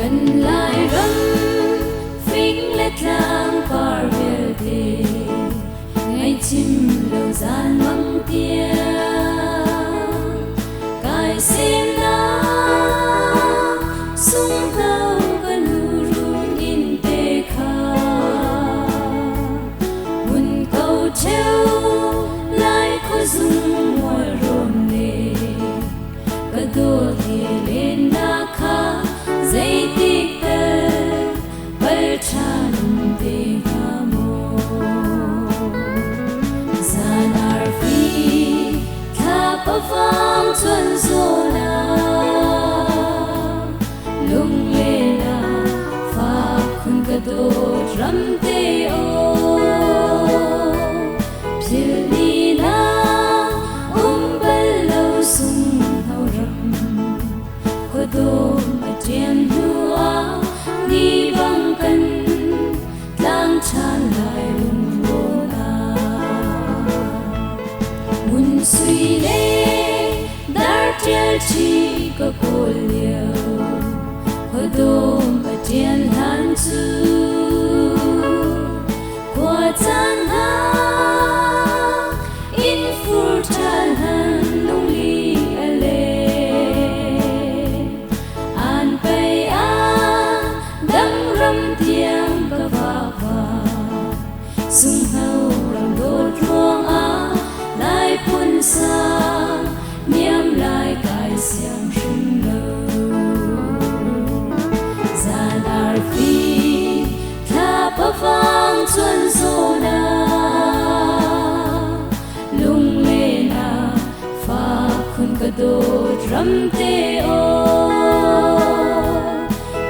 cần lại râm phím lết lang par về thế ngày chim lâu gian măng tia cài xem na sung thâu gần hurun in te kha mun câu treo lại có dung môi rôm nề cả đô thì lên na kha dây tích tơ bơi tràn te kha mô gian ar phi kha pa vang chuan zona lung le na pha khun ka do ram te o phil ni na bal lo sung hau ram ko do ma tian hua ni bang kan lang chan lai lung ro na mun sui le dar tia chi ko ko liao ko do ma tian han chu qua chan ha in fur chan han lung li ale an pai a dang ram tiang ka va va sung hau ram do truang a lai pun sa niam lai kai siang shin lo gian ar phi tha pa vang chuan zona lung le na pha khun ka do ram te o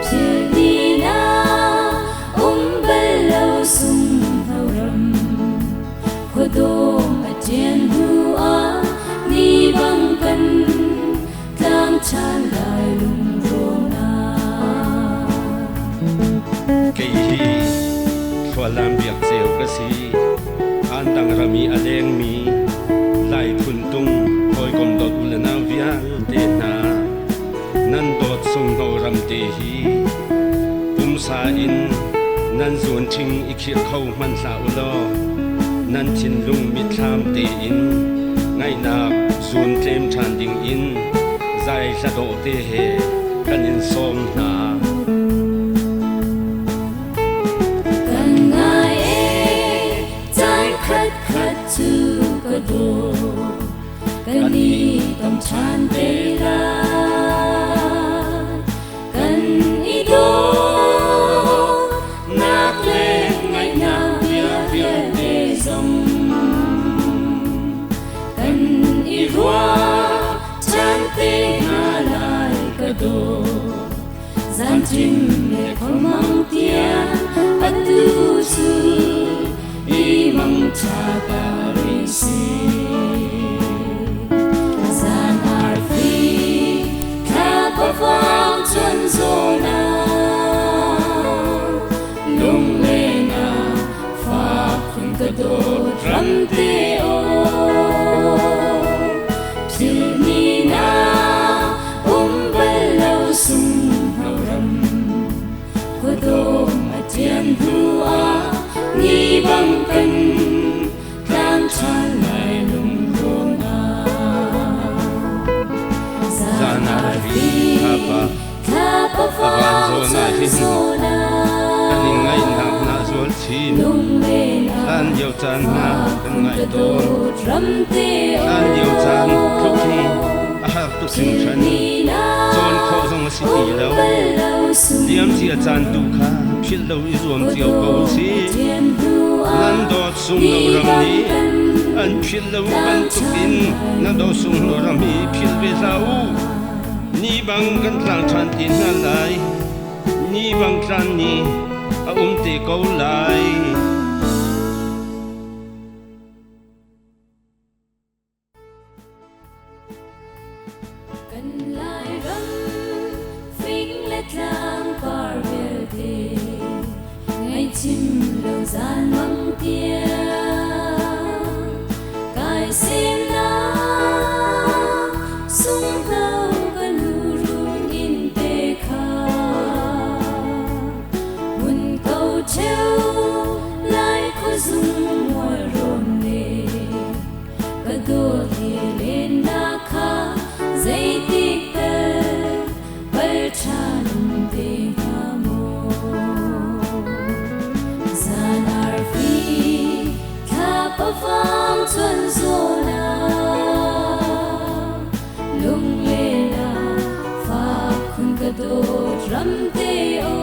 phil ni na bal lo sung hau ram ko do ma tian hua ni bang kan tlang chan lai lung ro na kei hi thwalam biak cheu ka si an dang rami aleng mi lai khun tung hoi kom dot ulana vial te na nan dot sung no ram te hi sa in nan zon thing ikhir khau man sa ulo nan thin lung mi tham te in ngai nak zon tlem than ding in zai sa do te he kan in som na kan ngai e zai khat khat chu ka do kan ni tam chan te la kan i do gian chim le khom mang tian atu su i mang cha ta ri si gian ar phi kha pa vang chuan zona lung le na pha khun ka do ram te o phil ni na bal lo sung hau ram ko do ma tian hua ni bang kan tlang chan lai lung ro na gian ar phi kha pa vang chuan zona ani ngai nak na zol chin lung le na an yo chan na kan ngai do don ram te an yo chan thuk hi a har tu sim than zon kho zong si ti lo diam si a chan tu kha phil lo i zuam chiao ko si nan dot sung lo ram ni an phil lo ban tu in nan dot sung lo ram hi phil ve zau ni bang kan tlang than tin na lai ni bang tlan ni a te ko lai cần lại râm phím lết lang par về thế ngày chim lâu gian măng tia cài xem na sung thâu gần hurun in te kha vang xuân gió na lung lên na pha khun cả đô ram te o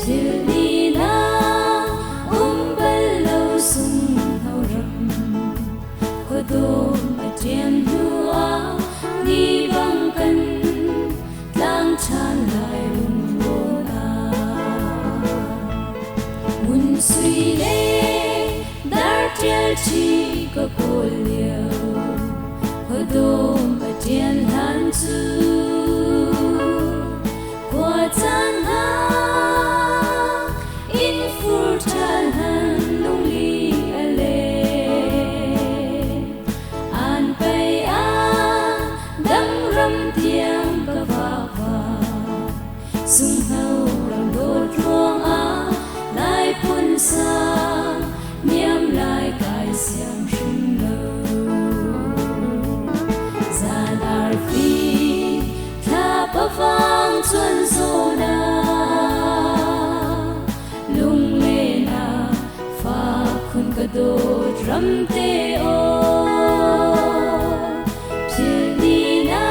phiêu đi na bal lâu sung hao ram có đô mà trên hua đi băng cân lang chan lại lung vô na mun suy lê dar tel chi có cô liều có đô mà trên han chu qua chan ha in phur chan han lung li ale an bay a dang ram tiang ka va sung hau ram đốt ruộng á lại phun xa miếng lại cài xiang sinh lâu già dar phi tha pa vang xuân gió na lung lên na pha khun cả đốt ram te o phiêu đi na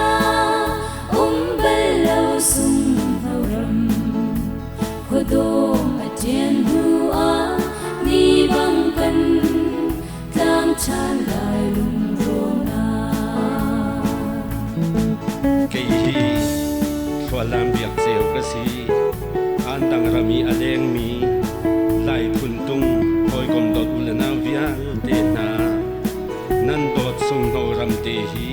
bal lâu sung hao ram có đô mà trên hua ni băng cân lang chan lại lung rong na cái hi khua lam biak cheu ka si an dang rami aleng mi lai thun tung hoi kom dot ulana vial te na nan dot sung no ram te hi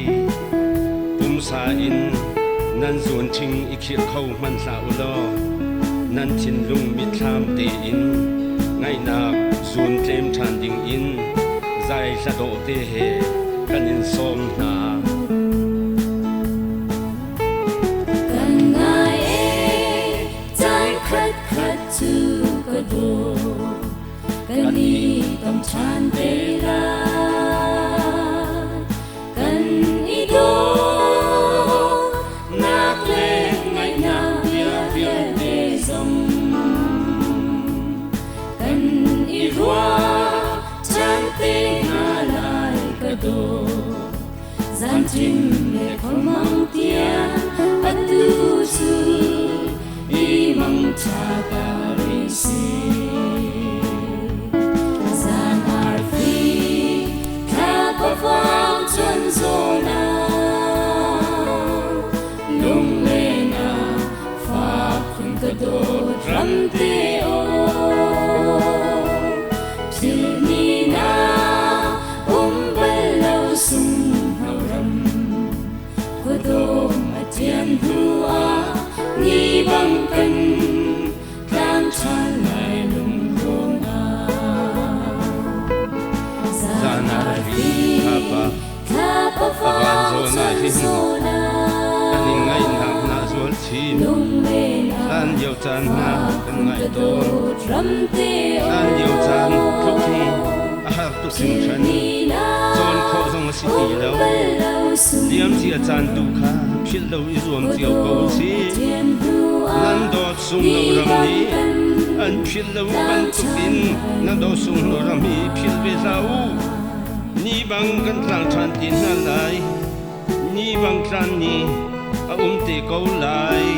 pum sa in nan zun thing ikhil khau man sa ulo nan thin lung mi tham te in ngai nak zun tlem than ding in zai sa do te he kan in som na kan ngai e tai khat khat chu ka do kan ni tom chan te la kan i do nak le ngai na via te som kan i rua chan te na lai ka do gian chim le khom mang tia atu su i mang cha ta ri si gian ar fi tha pa vang xuân gió na lung lên na pha khun cả đốt ram te o phiêu ni na bal lâu sung hao ram có đô mà trên hua ni băng cân lang chan lại lung rong na Zana hi tha pa vang xuân gió na kan in ngai nak na zual chin lung lên na an yo chan na kan ngai cả to đô ram te o an yo chan thuk hi a har tu sing than chon kho zong si ti lo liam chi a chan tu kha phil lo i zuam chiao ko si nan dot sung no ram ni an phil lo ban tu in nan dot sung no ram hi phil ve zau ni bang kan tlang than tin na lai ni bang tlan ni a te ko lai